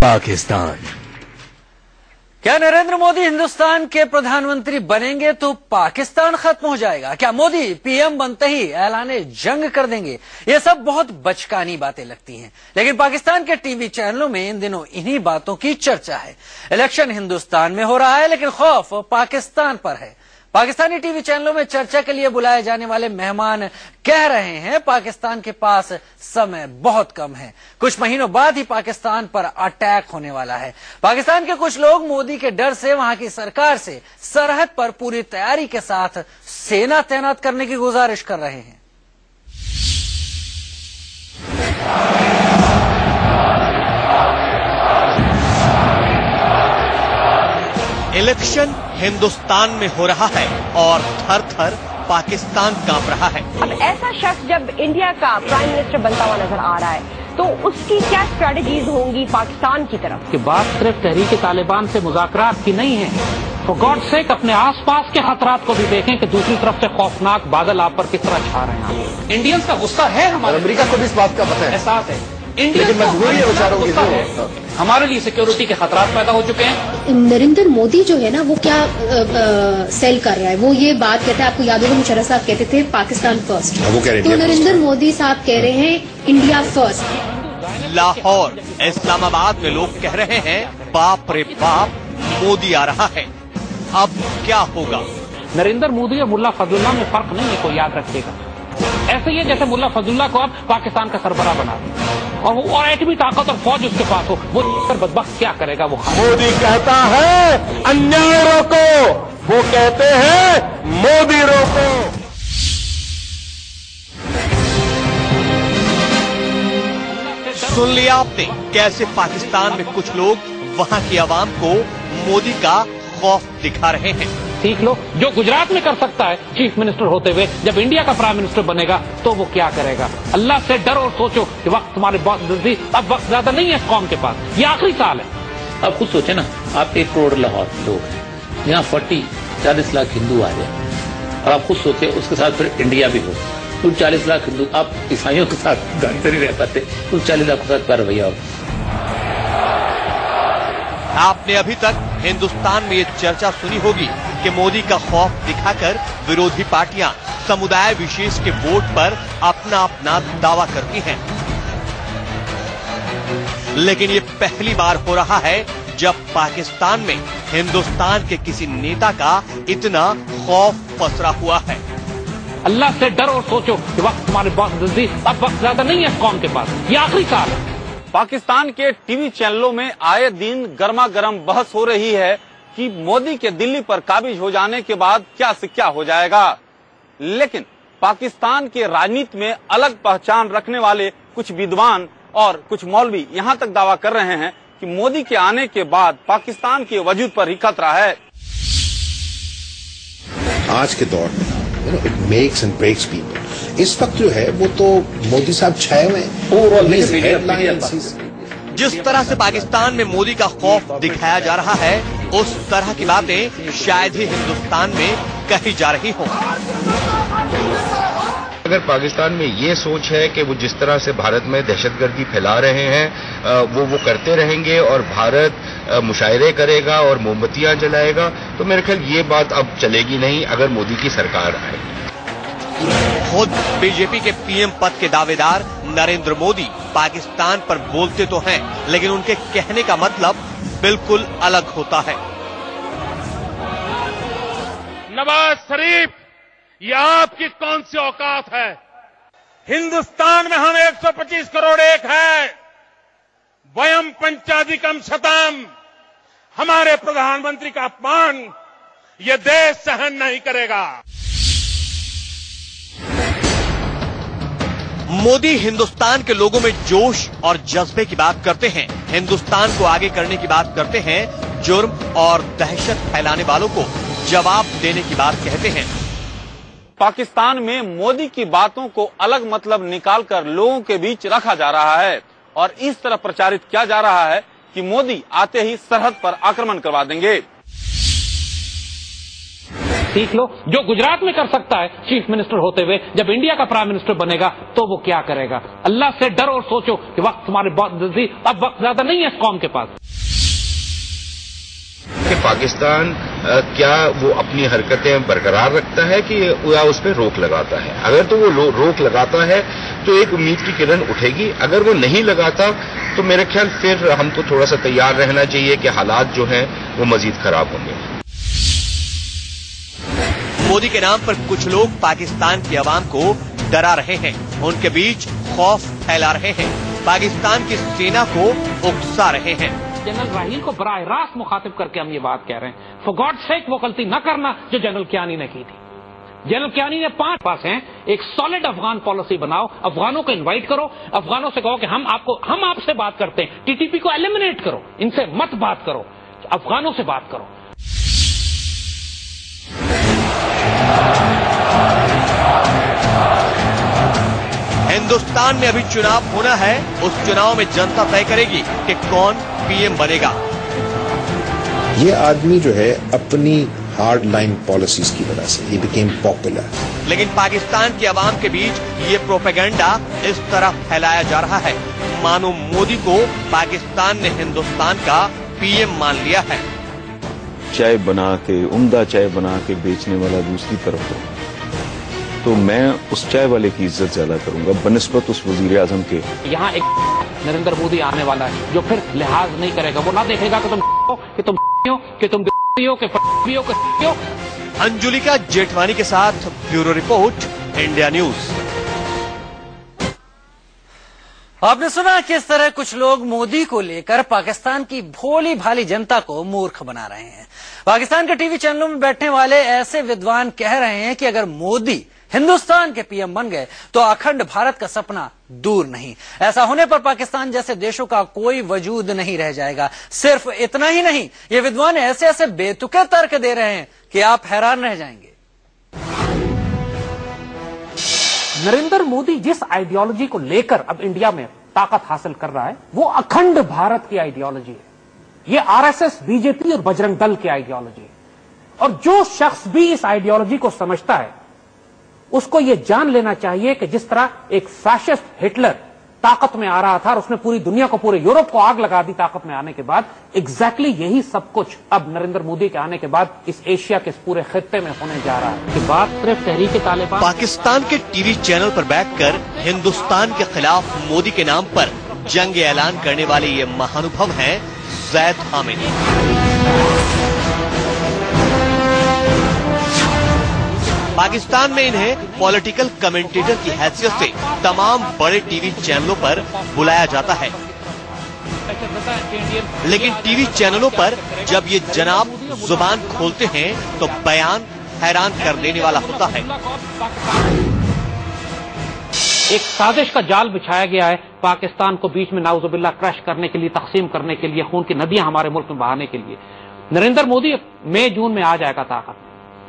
पाकिस्तान। क्या नरेंद्र मोदी हिंदुस्तान के प्रधानमंत्री बनेंगे तो पाकिस्तान खत्म हो जाएगा? क्या मोदी पीएम बनते ही ऐलाने जंग कर देंगे? ये सब बहुत बचकानी बातें लगती हैं, लेकिन पाकिस्तान के टीवी चैनलों में इन दिनों इन्हीं बातों की चर्चा है। इलेक्शन हिंदुस्तान में हो रहा है, लेकिन खौफ पाकिस्तान पर है। पाकिस्तानी टीवी चैनलों में चर्चा के लिए बुलाए जाने वाले मेहमान कह रहे हैं पाकिस्तान के पास समय बहुत कम है, कुछ महीनों बाद ही पाकिस्तान पर अटैक होने वाला है। पाकिस्तान के कुछ लोग मोदी के डर से वहां की सरकार से सरहद पर पूरी तैयारी के साथ सेना तैनात करने की गुजारिश कर रहे हैं। इलेक्शन हिंदुस्तान में हो रहा है और थर थर पाकिस्तान कांप रहा है। अब ऐसा शख्स जब इंडिया का प्राइम मिनिस्टर बनता हुआ नजर आ रहा है तो उसकी क्या स्ट्रेटजीज होंगी पाकिस्तान की तरफ? कि बात सिर्फ तहरीक तालिबान से मुज़ाकरात की नहीं है, फॉर गॉड सेक अपने आसपास के खतरात को भी देखें कि दूसरी तरफ से खौफनाक बादल आप पर किस तरह छा रहे हैं। इंडियंस का गुस्सा है, हमारे अमेरिका को भी इस बात का पता है, एहसास है। लेकिन मजबूरी है बेचारों की। हमारे लिए सिक्योरिटी के खतरात पैदा हो चुके हैं। नरेंद्र मोदी जो है ना वो क्या सेल कर रहा है, वो ये बात कहता है, आपको याद होगा मुशर्रफ साहब कहते थे पाकिस्तान फर्स्ट, तो नरेंद्र मोदी साहब कह रहे हैं इंडिया फर्स्ट। लाहौर, इस्लामाबाद में लोग कह रहे हैं बाप रे बाप, मोदी आ रहा है, अब क्या होगा? नरेंद्र मोदी और मुल्ला फजलुल्लाह में फर्क नहीं है, कोई याद रखेगा। ऐसे ही है जैसे मुल्ला फजलुल्लाह को आप पाकिस्तान का सरबराह बना दें और वो एटमी ताकत और फौज उसके पास हो, वो बदबख्त क्या करेगा? वो मोदी कहता है अन्याय रोको, वो कहते हैं मोदी रोको। सुन लिया आपने कैसे पाकिस्तान में कुछ लोग वहां की आवाम को मोदी का खौफ दिखा रहे हैं। सीख लो, जो गुजरात में कर सकता है चीफ मिनिस्टर होते हुए, जब इंडिया का प्राइम मिनिस्टर बनेगा तो वो क्या करेगा? अल्लाह से डरो और सोचो कि वक्त तुम्हारे बहुत जल्दी, अब वक्त ज्यादा नहीं है इस कौम के पास, ये आखिरी साल है। आप खुद सोचे ना, आप 1 करोड़ लाहौर लोग हैं, यहाँ 40 लाख हिंदू आ जाए, और आप खुद सोचे उसके साथ फिर इंडिया भी हो, तो 40 लाख हिंदू, आप ईसाइयों के साथ घर से नहीं रह पाते, तो 40 लाख के साथ क्या रवैया हो? आपने अभी तक हिंदुस्तान में ये चर्चा सुनी होगी कि मोदी का खौफ दिखाकर विरोधी पार्टियां समुदाय विशेष के वोट पर अपना अपना दावा करती हैं, लेकिन ये पहली बार हो रहा है जब पाकिस्तान में हिंदुस्तान के किसी नेता का इतना खौफ पसरा हुआ है। अल्लाह से डरो और सोचो कि वक्त तुम्हारे बहुत जल्दी, अब वक्त ज्यादा नहीं है इस कौम के पास, ये आखिरी साल है। पाकिस्तान के टीवी चैनलों में आए दिन गर्मा गर्म बहस हो रही है कि मोदी के दिल्ली पर काबिज हो जाने के बाद क्या से क्या हो जाएगा। लेकिन पाकिस्तान के राजनीति में अलग पहचान रखने वाले कुछ विद्वान और कुछ मौलवी यहां तक दावा कर रहे हैं कि मोदी के आने के बाद पाकिस्तान के वजूद पर ही खतरा है। आज के दौर में it makes and breaks people. इस वक्त जो है वो तो मोदी साहब छाए हुए हैं। जिस तरह से पाकिस्तान में मोदी का खौफ दिखाया जा रहा है, उस तरह की बातें शायद ही हिंदुस्तान में कही जा रही हों। अगर पाकिस्तान में ये सोच है कि वो जिस तरह से भारत में दहशतगर्दी फैला रहे हैं वो करते रहेंगे और भारत मुशायरे करेगा और मोमबत्तियां जलाएगा, तो मेरे ख्याल ये बात अब चलेगी नहीं अगर मोदी की सरकार आए। खुद बीजेपी के पीएम पद के दावेदार नरेंद्र मोदी पाकिस्तान पर बोलते तो हैं, लेकिन उनके कहने का मतलब बिल्कुल अलग होता है। नवाज शरीफ, ये आपकी कौन सी औकात है? हिंदुस्तान में हम 125 करोड़ एक है, वयम पंचाधिकम शतम। हमारे प्रधानमंत्री का अपमान ये देश सहन नहीं करेगा। मोदी हिंदुस्तान के लोगों में जोश और जज्बे की बात करते हैं, हिंदुस्तान को आगे करने की बात करते हैं, जुर्म और दहशत फैलाने वालों को जवाब देने की बात कहते हैं। पाकिस्तान में मोदी की बातों को अलग मतलब निकालकर लोगों के बीच रखा जा रहा है और इस तरह प्रचारित किया जा रहा है कि मोदी आते ही सरहद पर आक्रमण करवा देंगे। सीख लो, जो गुजरात में कर सकता है चीफ मिनिस्टर होते हुए, जब इंडिया का प्राइम मिनिस्टर बनेगा तो वो क्या करेगा। अल्लाह से डरो और सोचो कि वक्त तुम्हारे बहुत जल्दी, अब वक्त ज्यादा नहीं है इस कौम के पास। कि पाकिस्तान क्या वो अपनी हरकतें बरकरार रखता है कि या उस पर रोक लगाता है। अगर तो वो रोक लगाता है तो एक उम्मीद की किरण उठेगी, अगर वो नहीं लगाता तो मेरे ख्याल फिर हमको थोड़ा सा तैयार रहना चाहिए कि हालात जो हैं वो मजीद खराब होंगे। मोदी के नाम पर कुछ लोग पाकिस्तान की आवाम को डरा रहे हैं, उनके बीच खौफ फैला रहे हैं, पाकिस्तान की सेना को उकसा रहे हैं। जनरल राहील को बराह रास्त मुखातिब करके हम ये बात कह रहे हैं, फॉर गॉड सेक वो गलती न करना जो जनरल कियानी ने की थी। जनरल कियानी ने 5 पास हैं, एक सॉलिड अफगान पॉलिसी बनाओ, अफगानों को इनवाइट करो, अफगानों से कहो कि हम आपसे बात करते हैं, टीटीपी को एलिमिनेट करो, इनसे मत बात करो, अफगानों से बात करो। हिंदुस्तान में अभी चुनाव होना है, उस चुनाव में जनता तय करेगी कि कौन पीएम बनेगा। ये आदमी जो है अपनी हार्ड लाइन पॉलिसीज की वजह से ही बिकेम पॉपुलर। लेकिन पाकिस्तान की आवाम के बीच ये प्रोपेगेंडा इस तरह फैलाया जा रहा है मानो मोदी को पाकिस्तान ने हिंदुस्तान का पीएम मान लिया है। चाय बना के, उम्दा चाय बना के बेचने वाला दूसरी तरफ हो तो मैं उस चाय वाले की इज्जत ज्यादा करूंगा बनिस्बत उस वजीर आजम के। यहाँ एक नरेंद्र मोदी आने वाला है जो फिर लिहाज नहीं करेगा, वो ना देखेगा कि तुम हो, कि तुम हो, कि तुम हो, कि हो। अंजुलिका जेठवानी के साथ ब्यूरो रिपोर्ट, इंडिया न्यूज। आपने सुना किस तरह कुछ लोग मोदी को लेकर पाकिस्तान की भोली भाली जनता को मूर्ख बना रहे हैं। पाकिस्तान के टीवी चैनलों में बैठने वाले ऐसे विद्वान कह रहे हैं कि अगर मोदी हिंदुस्तान के पीएम बन गए तो अखंड भारत का सपना दूर नहीं। ऐसा होने पर पाकिस्तान जैसे देशों का कोई वजूद नहीं रह जाएगा। सिर्फ इतना ही नहीं, ये विद्वान ऐसे ऐसे बेतुके तर्क दे रहे हैं कि आप हैरान रह जाएंगे। नरेंद्र मोदी जिस आइडियोलॉजी को लेकर अब इंडिया में ताकत हासिल कर रहा है वो अखंड भारत की आइडियोलॉजी है। ये आरएसएस, बीजेपी और बजरंग दल की आइडियोलॉजी है। और जो शख्स भी इस आइडियोलॉजी को समझता है उसको ये जान लेना चाहिए कि जिस तरह एक फैशिस्ट हिटलर ताकत में आ रहा था और उसने पूरी दुनिया को, पूरे यूरोप को आग लगा दी ताकत में आने के बाद, एग्जैक्टली यही सब कुछ अब नरेंद्र मोदी के आने के बाद इस एशिया के इस पूरे खित्ते में होने जा रहा है। कि बात सिर्फ तहरीक तालिबान। पाकिस्तान के टीवी चैनल पर बैठकर हिंदुस्तान के खिलाफ मोदी के नाम पर जंग ऐलान करने वाले ये महानुभव हैं जैद हामिद। पाकिस्तान में इन्हें पॉलिटिकल कमेंटेटर की हैसियत से तमाम बड़े टीवी चैनलों पर बुलाया जाता है, लेकिन टीवी चैनलों पर जब ये जनाब जुबान खोलते हैं तो बयान हैरान कर देने वाला होता है। एक साजिश का जाल बिछाया गया है पाकिस्तान को बीच में नाउजुबिल्ला क्रश करने के लिए, तकसीम करने के लिए, खून की नदियां हमारे मुल्क में बहाने के लिए। नरेंद्र मोदी मई जून में आ जाएगा ताकत।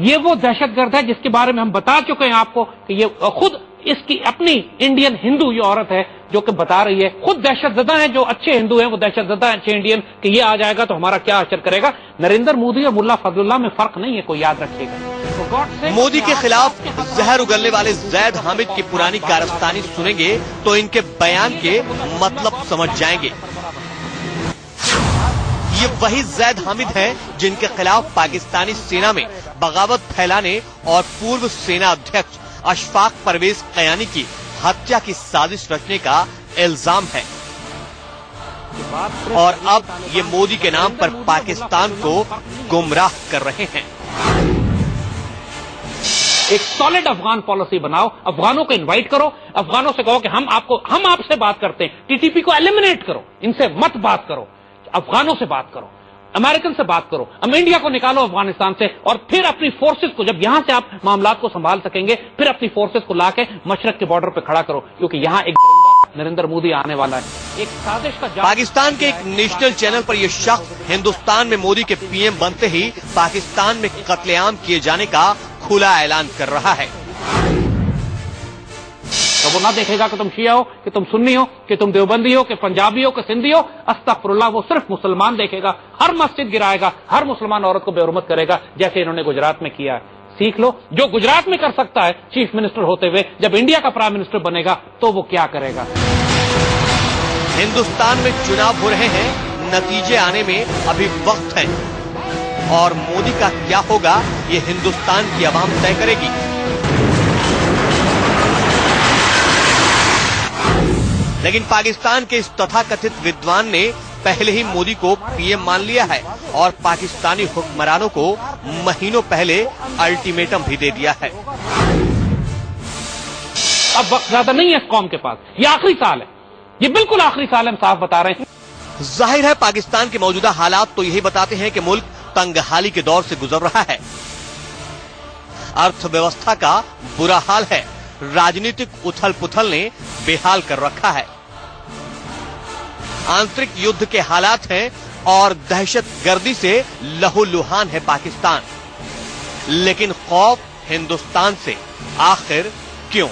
ये वो दहशतगर्द है जिसके बारे में हम बता चुके हैं आपको कि ये खुद इसकी अपनी इंडियन हिंदू ये औरत है जो कि बता रही है, खुद दहशतजदा है, जो अच्छे हिंदू हैं वो दहशतजदा है अच्छे इंडियन, कि ये आ जाएगा तो हमारा क्या असर करेगा। नरेंद्र मोदी और मुल्ला फजलुल्लाह में फर्क नहीं है, कोई याद रखिएगा। मोदी के खिलाफ जहर उगलने वाले जैद हामिद की पुरानी कारस्तानी सुनेंगे तो इनके बयान के मतलब समझ जाएंगे। ये वही जैद हामिद हैं जिनके खिलाफ पाकिस्तानी सेना में बगावत फैलाने और पूर्व सेना अध्यक्ष अशफाक परवेज कयानी की हत्या की साजिश रचने का इल्जाम है। और अब ये मोदी के नाम पर पाकिस्तान को गुमराह कर रहे हैं। एक सॉलिड अफगान पॉलिसी बनाओ, अफगानों को इनवाइट करो, अफगानों से कहो कि हम आपसे बात करते हैं, टीटीपी को एलिमिनेट करो, इनसे मत बात करो, अफगानों से बात करो, अमेरिकन से बात करो, हम इंडिया को निकालो अफगानिस्तान से, और फिर अपनी फोर्सेस को, जब यहां से आप मामलात को संभाल सकेंगे, फिर अपनी फोर्सेस को लाके मशरक के बॉर्डर पे खड़ा करो, क्योंकि यहां एक नरेंद्र मोदी आने वाला है। एक साजिश का पाकिस्तान के एक नेशनल चैनल पर यह शख्स हिंदुस्तान में मोदी के पीएम बनते ही पाकिस्तान में कत्लेआम किए जाने का खुला ऐलान कर रहा है। तो वो ना देखेगा कि तुम शिया हो, कि तुम सुन्नी हो, कि तुम देवबंदी हो, कि पंजाबी हो, कि सिंधी हो, अस्तगफिरुल्लाह, वो सिर्फ मुसलमान देखेगा, हर मस्जिद गिराएगा, हर मुसलमान औरत को बेहुरमत करेगा, जैसे इन्होंने गुजरात में किया है। सीख लो। जो गुजरात में कर सकता है चीफ मिनिस्टर होते हुए, जब इंडिया का प्राइम मिनिस्टर बनेगा तो वो क्या करेगा। हिंदुस्तान में चुनाव हो रहे हैं, नतीजे आने में अभी वक्त है और मोदी का क्या होगा ये हिंदुस्तान की आवाम तय करेगी। लेकिन पाकिस्तान के इस तथाकथित विद्वान ने पहले ही मोदी को पीएम मान लिया है और पाकिस्तानी हुक्मरानों को महीनों पहले अल्टीमेटम भी दे दिया है। अब वक्त ज्यादा नहीं है कौम के पास, ये आखिरी साल है, ये बिल्कुल आखिरी साल हम साफ बता रहे हैं। जाहिर है पाकिस्तान के मौजूदा हालात तो यही बताते हैं कि मुल्क तंगहाली के दौर से गुजर रहा है। अर्थव्यवस्था का बुरा हाल है, राजनीतिक उथल पुथल ने बेहाल कर रखा है, आंतरिक युद्ध के हालात हैं और दहशतगर्दी से लहूलुहान है पाकिस्तान। लेकिन खौफ हिंदुस्तान से आखिर क्यों?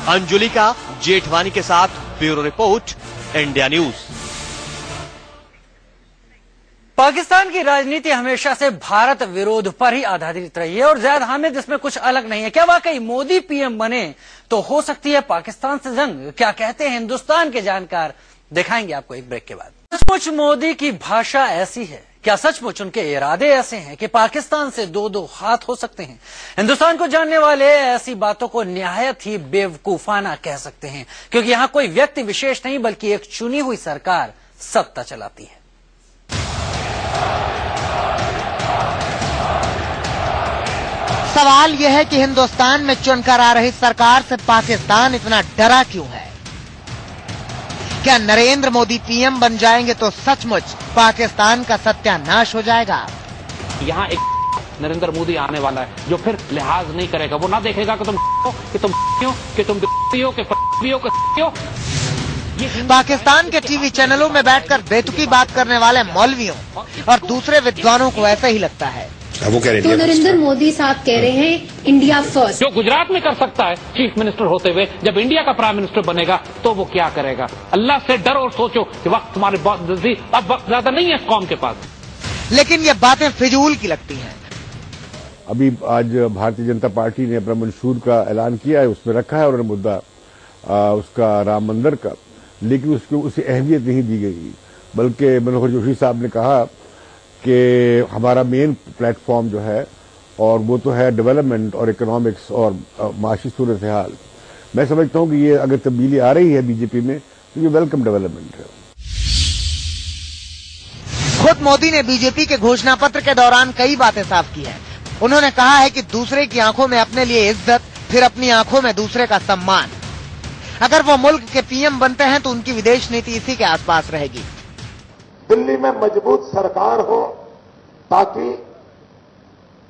अंजुलिका जेठवानी के साथ bureau report, India news. Pakistan की राजनीति हमेशा से भारत विरोध पर ही आधारित रही है और ज़ैद हामिद इसमें कुछ अलग नहीं है। क्या वाकई मोदी पीएम बने तो हो सकती है पाकिस्तान से जंग? क्या कहते हैं हिंदुस्तान के जानकार, दिखाएंगे आपको एक ब्रेक के बाद। सचमुच मोदी की भाषा ऐसी है? क्या सचमुच उनके इरादे ऐसे हैं कि पाकिस्तान से दो दो हाथ हो सकते हैं? हिंदुस्तान को जानने वाले ऐसी बातों को निहायत ही बेवकूफाना कह सकते हैं, क्योंकि यहां कोई व्यक्ति विशेष नहीं बल्कि एक चुनी हुई सरकार सत्ता चलाती है। सवाल यह है कि हिंदुस्तान में चुनकर आ रही सरकार से पाकिस्तान इतना डरा क्यों है? क्या नरेंद्र मोदी पीएम बन जाएंगे तो सचमुच पाकिस्तान का सत्यानाश हो जाएगा? यहाँ एक नरेंद्र मोदी आने वाला है जो फिर लिहाज नहीं करेगा, वो ना देखेगा कि तुम हो, कि तुम हो, कि तुम हो, कि पाकिस्तान के टीवी चैनलों में बैठकर बेतुकी बात करने वाले मौलवियों और दूसरे विद्वानों को ऐसा ही लगता है। वो कह रहे तो नरेंद्र मोदी साहब कह रहे हैं इंडिया फर्स्ट। जो गुजरात में कर सकता है चीफ मिनिस्टर होते हुए, जब इंडिया का प्राइम मिनिस्टर बनेगा तो वो क्या करेगा। अल्लाह से डरो और सोचो कि वक्त तुम्हारे बहुत नजदीक, अब वक्त ज्यादा नहीं है कौम के पास। लेकिन ये बातें फिजूल की लगती हैं। अभी आज भारतीय जनता पार्टी ने अपना मंशूर का ऐलान किया है, उसमें रखा है उन्होंने मुद्दा उसका राम मंदिर का, लेकिन उसको उसे अहमियत नहीं दी गई। बल्कि मनोहर जोशी साहब ने कहा कि हमारा मेन प्लेटफॉर्म जो है और वो तो है डेवलपमेंट और इकोनॉमिक्स और माशी सूरत हाल। मैं समझता हूं कि ये अगर तब्दीली आ रही है बीजेपी में तो ये वेलकम डेवलपमेंट है। खुद मोदी ने बीजेपी के घोषणा पत्र के दौरान कई बातें साफ की है। उन्होंने कहा है कि दूसरे की आंखों में अपने लिए इज्जत, फिर अपनी आंखों में दूसरे का सम्मान। अगर वो मुल्क के पीएम बनते हैं तो उनकी विदेश नीति इसी के आसपास रहेगी। दिल्ली में मजबूत सरकार हो ताकि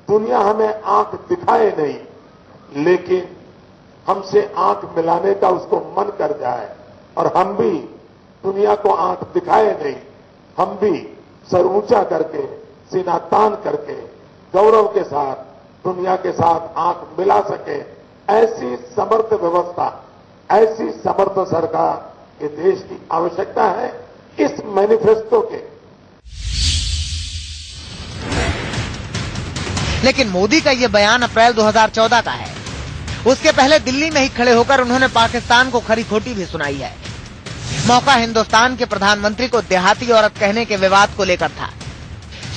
दुनिया हमें आंख दिखाए नहीं, लेकिन हमसे आंख मिलाने का उसको मन कर जाए और हम भी दुनिया को आंख दिखाए नहीं, हम भी सर ऊंचा करके, सीना तान करके गौरव के साथ दुनिया के साथ आंख मिला सके। ऐसी समर्थ व्यवस्था, ऐसी समर्थ सरकार ये देश की आवश्यकता है। इस मैनिफेस्टो के लेकिन मोदी का ये बयान अप्रैल 2014 का है। उसके पहले दिल्ली में ही खड़े होकर उन्होंने पाकिस्तान को खरी खोटी भी सुनाई है। मौका हिंदुस्तान के प्रधानमंत्री को देहाती औरत कहने के विवाद को लेकर था।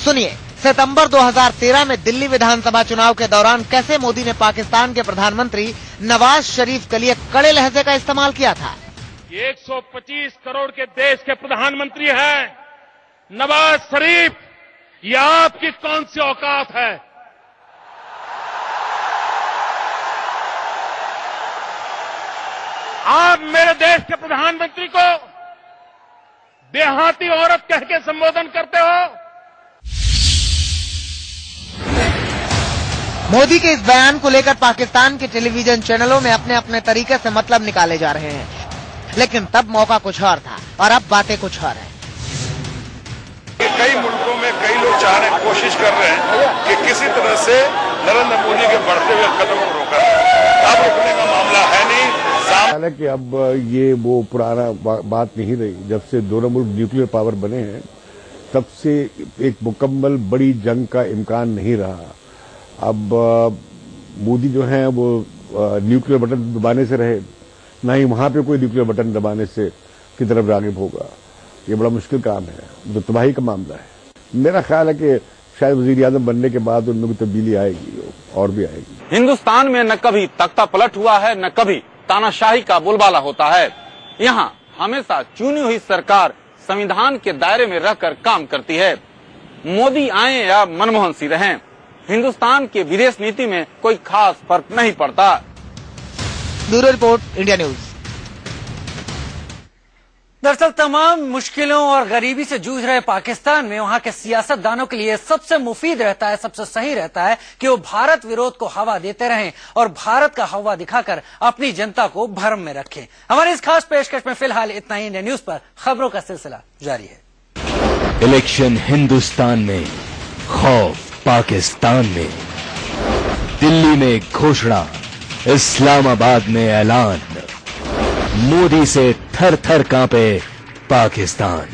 सुनिए, सितंबर 2013 में दिल्ली विधानसभा चुनाव के दौरान कैसे मोदी ने पाकिस्तान के प्रधानमंत्री नवाज शरीफ के लिए कड़े लहजे का इस्तेमाल किया था। 125 करोड़ के देश के प्रधानमंत्री हैं नवाज शरीफ, ये आपकी कौन सी औकात है? आप मेरे देश के प्रधानमंत्री को देहाती औरत कह के संबोधन करते हो। मोदी के इस बयान को लेकर पाकिस्तान के टेलीविजन चैनलों में अपने अपने तरीके से मतलब निकाले जा रहे हैं, लेकिन तब मौका कुछ और था और अब बातें कुछ और हैं। कई मुल्कों में कई लोग चाह रहे हैं, कोशिश कर रहे हैं कि किसी तरह से नरेंद्र मोदी के बढ़ते हुए कदम को रोका। अब रुकने का मामला है नहीं। हालांकि अब ये वो पुराना बात नहीं रही। जब से दोनों मुल्क न्यूक्लियर पावर बने हैं तब से एक मुकम्मल बड़ी जंग का इम्कान नहीं रहा। अब मोदी जो है वो न्यूक्लियर बटन दबाने से रहे, ना ही वहां पे कोई न्यूक्लियर बटन दबाने से की तरफ राग़िब होगा। ये बड़ा मुश्किल काम है, तो तबाही का मामला है। मेरा ख्याल है कि शायद वजीर आज़म बनने के बाद उनमें भी तब्दीली आएगी और भी आएगी। हिंदुस्तान में न कभी तख्ता पलट हुआ है, न कभी तानाशाही का बोलबाला होता है। यहाँ हमेशा चुनी हुई सरकार संविधान के दायरे में रहकर काम करती है। मोदी आए या मनमोहन सिंह रहें, हिंदुस्तान के विदेश नीति में कोई खास फर्क नहीं पड़ता। Bureau report, India news. दरअसल तमाम मुश्किलों और गरीबी से जूझ रहे पाकिस्तान में वहां के सियासतदानों के लिए सबसे मुफीद रहता है, सबसे सही रहता है कि वो भारत विरोध को हवा देते रहें और भारत का हवा दिखाकर अपनी जनता को भ्रम में रखें। हमारी इस खास पेशकश में फिलहाल इतना ही। इंडिया न्यूज पर खबरों का सिलसिला जारी है। इलेक्शन हिंदुस्तान में, खौफ पाकिस्तान में। दिल्ली में घोषणा, इस्लामाबाद में ऐलान। मोदी से थर थर कांपे पाकिस्तान।